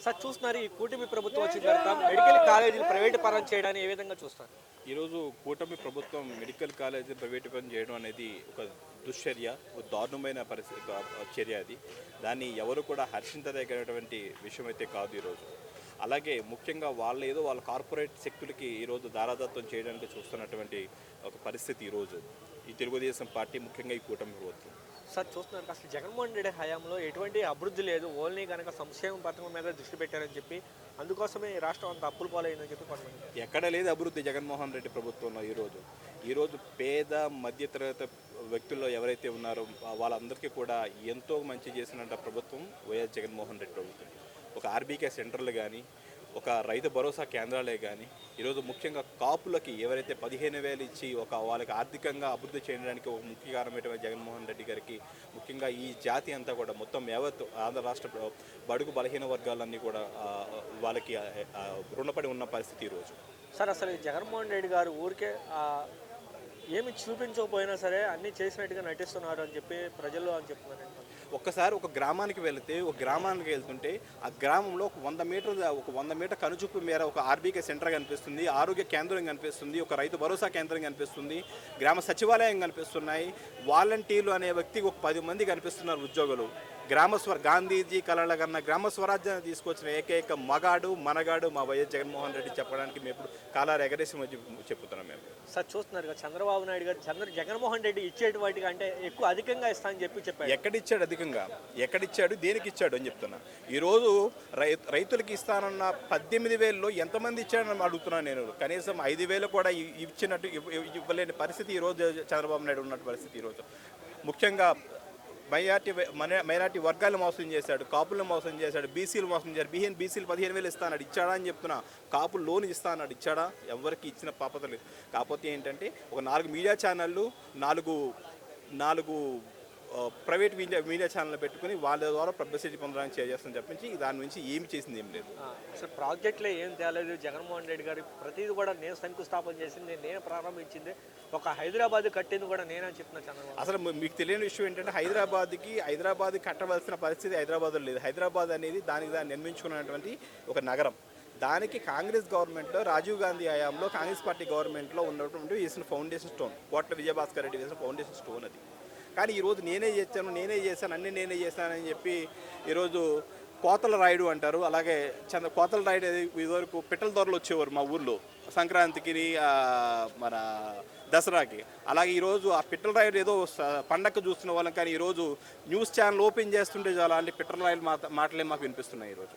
Sir చూస్తున్నారు ఈ కూటమి ప్రభుత్వం వచ్చిన తర్వాత మెడికల్ కాలేజీలు ప్రైవేట్ పరం చేయడాన్ని ఏ విధంగా చూస్తారు? ఈరోజు కూటమి ప్రభుత్వం మెడికల్ కాలేజీ ప్రైవేటీకరణ చేయడం అనేది ఒక దుశ్చర్య, ఒక దారుణమైన పరిస్థితి, చర్య అది. దాన్ని ఎవరు కూడా హర్షించదగినటువంటి విషయం అయితే కాదు ఈరోజు. అలాగే ముఖ్యంగా వాళ్ళ కార్పొరేట్ శక్తులకి ఈరోజు దారాదత్తం చేయడానికి చూస్తున్నటువంటి ఒక పరిస్థితి ఈరోజు ఈ తెలుగుదేశం పార్టీ, ముఖ్యంగా ఈ కూటమి ప్రభుత్వం. సార్ చూస్తున్నారు అసలు జగన్మోహన్ రెడ్డి హయాంలో ఎటువంటి అభివృద్ధి లేదు, ఓన్లీ కనుక సంక్షేమ పథకం మీద దృష్టి పెట్టారని చెప్పి అందుకోసమే ఈ రాష్ట్రం అంత అప్పులు పాలైందని చెప్పి కొంతమంది. ఎక్కడ లేదు అభివృద్ధి జగన్మోహన్ రెడ్డి ప్రభుత్వంలో. ఈరోజు పేద మధ్యతరగతి వ్యక్తుల్లో ఎవరైతే ఉన్నారో వాళ్ళందరికీ కూడా ఎంతో మంచి చేసినట్టు ప్రభుత్వం వైఎస్ జగన్మోహన్ రెడ్డి ప్రభుత్వం. ఒక ఆర్బీకే సెంటర్లు కానీ, ఒక రైతు భరోసా కేంద్రాలే కానీ, ఈరోజు ముఖ్యంగా కాపులకి ఎవరైతే 15,000 ఇచ్చి వాళ్ళకి ఆర్థికంగా అభివృద్ధి చేయడానికి ఒక ముఖ్య కారణమైన జగన్మోహన్ రెడ్డి గారికి, ముఖ్యంగా ఈ జాతి అంతా కూడా మొత్తం యావత్ ఆంధ్ర రాష్ట్ర బడుగు బలహీన వర్గాలన్నీ కూడా వాళ్ళకి రుణపడి ఉన్న పరిస్థితి ఈరోజు. సార్ అసలు జగన్మోహన్ రెడ్డి గారు ఊరికే ఏమి చూపించకపోయినా సరే అన్నీ చేసినట్టుగా నటిస్తున్నారు అని చెప్పి ప్రజల్లో అని చెప్తున్నారు. ఒక్కసారి ఒక గ్రామానికి వెళ్తుంటే ఆ గ్రామంలో ఒక 100 మీటర్ కనుచూపు మేర ఒక ఆర్బీకే సెంటర్ కనిపిస్తుంది, ఆరోగ్య కేంద్రం కనిపిస్తుంది, ఒక రైతు భరోసా కేంద్రం కనిపిస్తుంది, గ్రామ సచివాలయం కనిపిస్తున్నాయి, వాలంటీర్లు అనే వ్యక్తికి ఒక 10 మంది కనిపిస్తున్నారు ఉద్యోగులు. గాంధీజీ కలల కన్నా గ్రామ స్వరాజ్యాన్ని తీసుకొచ్చిన ఏకైక మనగాడు మా వైఎస్ జగన్మోహన్ రెడ్డి చెప్పడానికి మేము ఇప్పుడు కాలాలు ఎగరేసి చెప్తున్నాం మేము. సార్ చూస్తున్నారు కదా చంద్రబాబు నాయుడు గారు జగన్మోహన్ రెడ్డి ఇచ్చేటి వాటికి అంటే ఎక్కువ అధికంగా ఇస్తానని చెప్పారు. ఎక్కడిచ్చాడు అధికంగా? ఎక్కడిచ్చాడు, దేనికి ఇచ్చాడు అని చెప్తున్నా. ఈరోజు రైతులకి ఇస్తానన్న 18,000లో ఎంతమంది ఇచ్చాడని అడుగుతున్నాను నేను. కనీసం 5,000 కూడా ఇచ్చినట్టు ఇవ్వలేని పరిస్థితి ఈరోజు చంద్రబాబు నాయుడు ఉన్న పరిస్థితి. ఈరోజు ముఖ్యంగా మైనార్టీ వర్గాలు మోసం చేశాడు, కాపులను మోసం చేశాడు, బీసీలు మోసం చేశాడు. బీసీలు 15,000 ఇస్తానన్నాడు, ఇచ్చాడా అని చెప్తున్నా. కాపులు లోన్ ఇస్తా అన్నాడు, ఇచ్చాడా? ఎవరికి ఇచ్చిన పాపత లేదు. కాకపోతే ఏంటంటే ఒక 4 మీడియా ఛానళ్ళు, 4 ప్రైవేట్ మీడియా ఛానల్ పెట్టుకుని వాళ్ళ ద్వారా పబ్లిసిటీ పొందడానికి చేస్తామని చెప్పించి దాని నుంచి ఏమి చేసింది ఏం లేదు. అసలు ప్రాజెక్టులో ఏం తేలేదు. జగన్మోహన్ రెడ్డి గారు ప్రతిదీ కూడా నేను శంకుస్థాపన చేసింది, నేను ప్రారంభించింది, ఒక హైదరాబాద్ కట్టింది కూడా నేనని చెప్తున్నా చంద్రబాబు. అసలు మీకు తెలియని విషయం ఏంటంటే హైదరాబాద్ కట్టవలసిన పరిస్థితి హైదరాబాద్లో లేదు. హైదరాబాద్ అనేది దాన్ని నిర్మించుకున్నటువంటి ఒక నగరం. దానికి కాంగ్రెస్ గవర్నమెంట్లో, రాజీవ్ గాంధీ హయాంలో కాంగ్రెస్ పార్టీ గవర్నమెంట్లో ఉన్నటువంటి వేసిన ఫౌండేషన్ స్టోన్, కోట్ల విజయభాస్కర్ రెడ్డి వేసిన ఫౌండేషన్ స్టోన్ అది. కానీ ఈరోజు నేనే చేశాను నేనే చేశానని చెప్పి ఈరోజు కోతల రాయుడు అంటారు. అలాగే కోతల రాయుడు ఇదివరకు పిట్టల దొరలు వచ్చేవారు మా ఊర్లో సంక్రాంతికి, మన దసరాకి. అలాగే ఈరోజు ఆ పిట్టల రాయుడు ఏదో పండగ చూస్తున్న వాళ్ళం, కానీ ఈరోజు న్యూస్ ఛానల్ ఓపెన్ చేస్తుంటే చాలా అంటే పిట్టల రాయుడు మాటలే మాకు వినిపిస్తున్నాయి ఈరోజు.